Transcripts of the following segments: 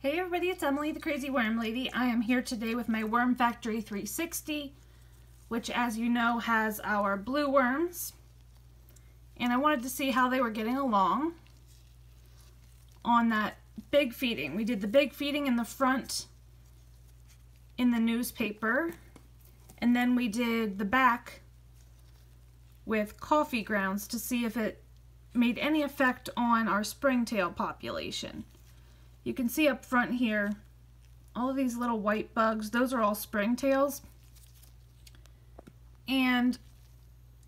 Hey everybody, it's Emily, the Crazy Worm Lady. I am here today with my Worm Factory 360, which, as you know, has our blue worms. And I wanted to see how they were getting along on that big feeding. We did the big feeding in the front in the newspaper, and then we did the back with coffee grounds to see if it made any effect on our springtail population. You can see up front here, all of these little white bugs, those are all springtails. And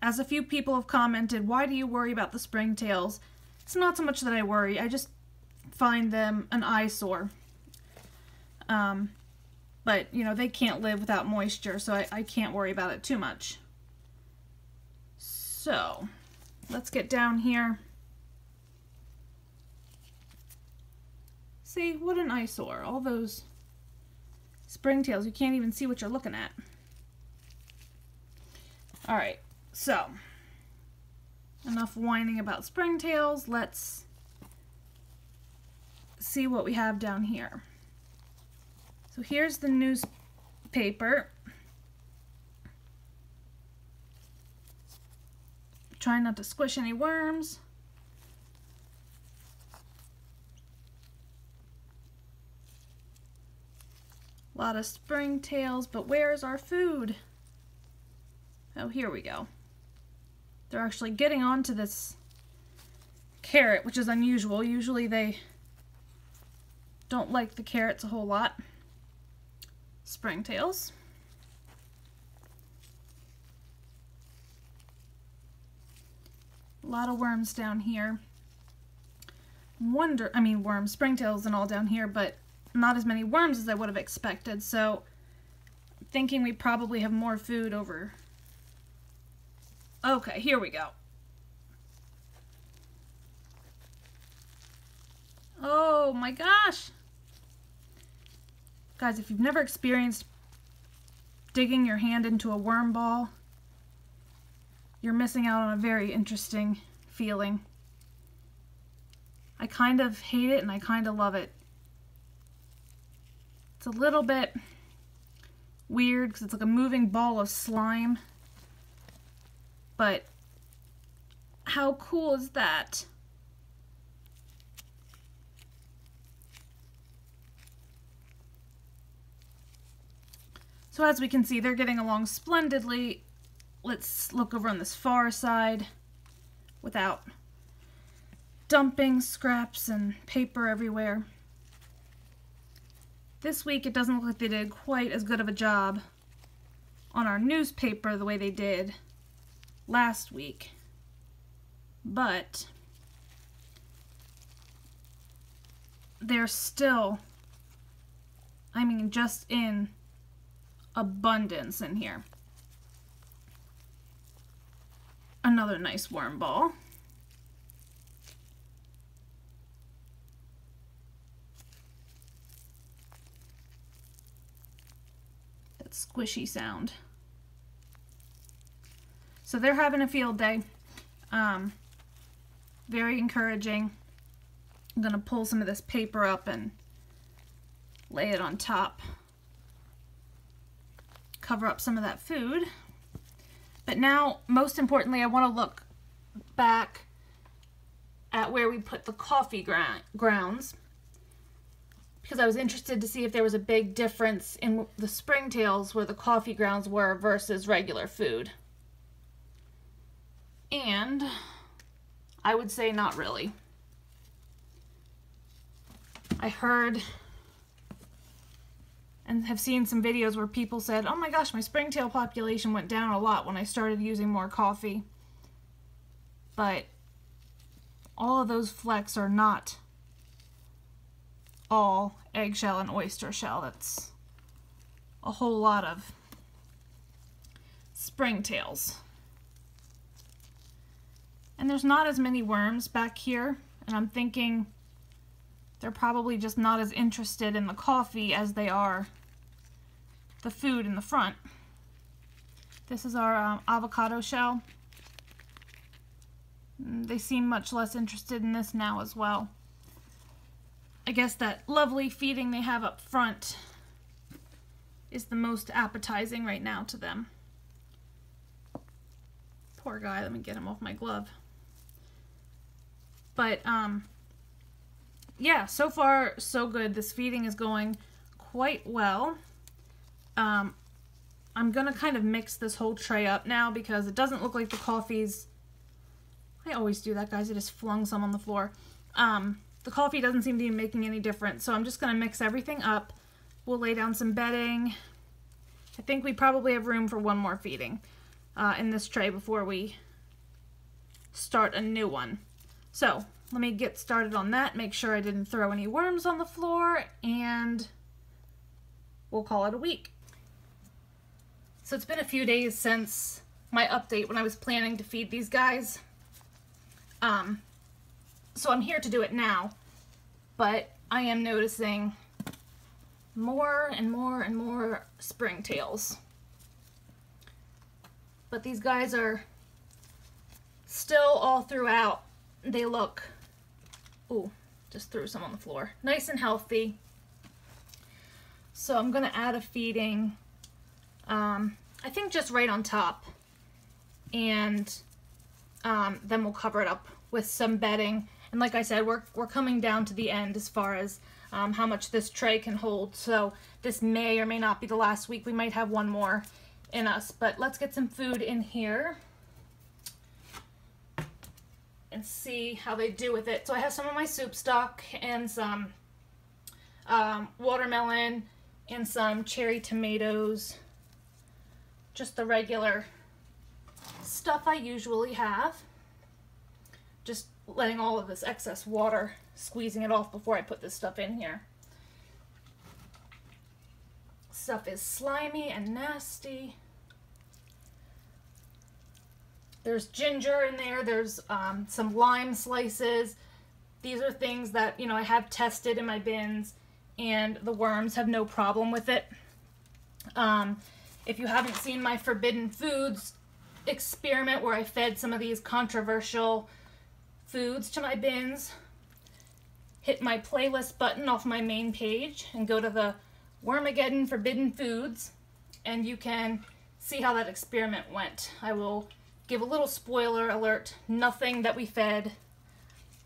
as a few people have commented, why do you worry about the springtails? It's not so much that I worry, I just find them an eyesore. But, you know, they can't live without moisture, so I can't worry about it too much. So, let's get down here. See, what an eyesore. All those springtails, you can't even see what you're looking at. Alright, so, enough whining about springtails. Let's see what we have down here. So here's the newspaper. Trying not to squish any worms. A lot of springtails, but where's our food? Oh, here we go. They're actually getting onto this carrot, which is unusual. Usually they don't like the carrots a whole lot. Springtails. A lot of worms down here. Springtails and all down here, but not as many worms as I would have expected, so I'm thinking we probably have more food over. Okay, here we go. Oh my gosh! Guys, if you've never experienced digging your hand into a worm ball, you're missing out on a very interesting feeling. I kind of hate it and I kind of love it. It's a little bit weird because it's like a moving ball of slime, but how cool is that? So as we can see, they're getting along splendidly. Let's look over on this far side without dumping scraps and paper everywhere. This week it doesn't look like they did quite as good of a job on our newspaper the way they did last week. But they're still, I mean, just in abundance in here. Another nice worm ball. Squishy sound. So they're having a field day. Very encouraging. I'm gonna pull some of this paper up and lay it on top. Cover up some of that food. But now, most importantly, I want to look back at where we put the coffee grounds, because I was interested to see if there was a big difference in the springtails where the coffee grounds were versus regular food. And I would say not really. I heard and have seen some videos where people said, oh my gosh, my springtail population went down a lot when I started using more coffee. But all of those flecks are not all eggshell and oyster shell. That's a whole lot of springtails. And there's not as many worms back here, and I'm thinking they're probably just not as interested in the coffee as they are the food in the front. This is our avocado shell. They seem much less interested in this now as well. I guess that lovely feeding they have up front is the most appetizing right now to them. Poor guy, let me get him off my glove. But, yeah, so far so good. This feeding is going quite well. I'm gonna kind of mix this whole tray up now because it doesn't look like the coffee's... I always do that, guys. I just flung some on the floor. The coffee doesn't seem to be making any difference, so I'm just gonna mix everything up. We'll lay down some bedding. I think we probably have room for one more feeding in this tray before we start a new one. So let me get started on that, make sure I didn't throw any worms on the floor, and we'll call it a week. So it's been a few days since my update when I was planning to feed these guys. So I'm here to do it now, but I am noticing more and more and more springtails. But these guys are still all throughout. They look, ooh, just threw some on the floor, nice and healthy. So I'm gonna add a feeding, I think just right on top, and then we'll cover it up with some bedding. And like I said, we're coming down to the end as far as how much this tray can hold. So this may or may not be the last week. We might have one more in us, but let's get some food in here and see how they do with it. So I have some of my soup stock and some watermelon and some cherry tomatoes. Just the regular stuff I usually have. Just letting all of this excess water, squeezing it off before I put this stuff in here. Stuff is slimy and nasty. There's ginger in there, there's some lime slices. These are things that, you know, I have tested in my bins, and the worms have no problem with it. If you haven't seen my Forbidden Foods experiment where I fed some of these controversial foods to my bins, hit my playlist button off my main page and go to the Wormageddon Forbidden Foods, and you can see how that experiment went. I will give a little spoiler alert. Nothing that we fed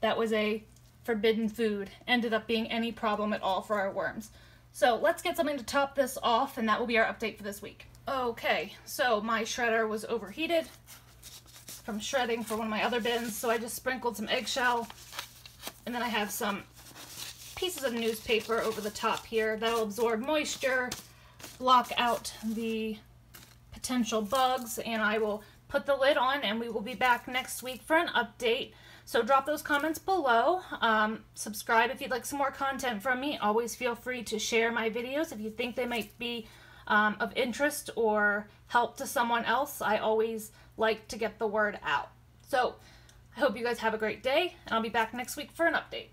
that was a forbidden food ended up being any problem at all for our worms. So let's get something to top this off, and that will be our update for this week. Okay, so my shredder was overheated from shredding for one of my other bins, so I just sprinkled some eggshell, and then I have some pieces of newspaper over the top here that'll absorb moisture, block out the potential bugs, and I will put the lid on, and we will be back next week for an update. So drop those comments below. Subscribe if you'd like some more content from me. Always feel free to share my videos if you think they might be of interest or help to someone else. I always like to get the word out. So I hope you guys have a great day, and I'll be back next week for an update.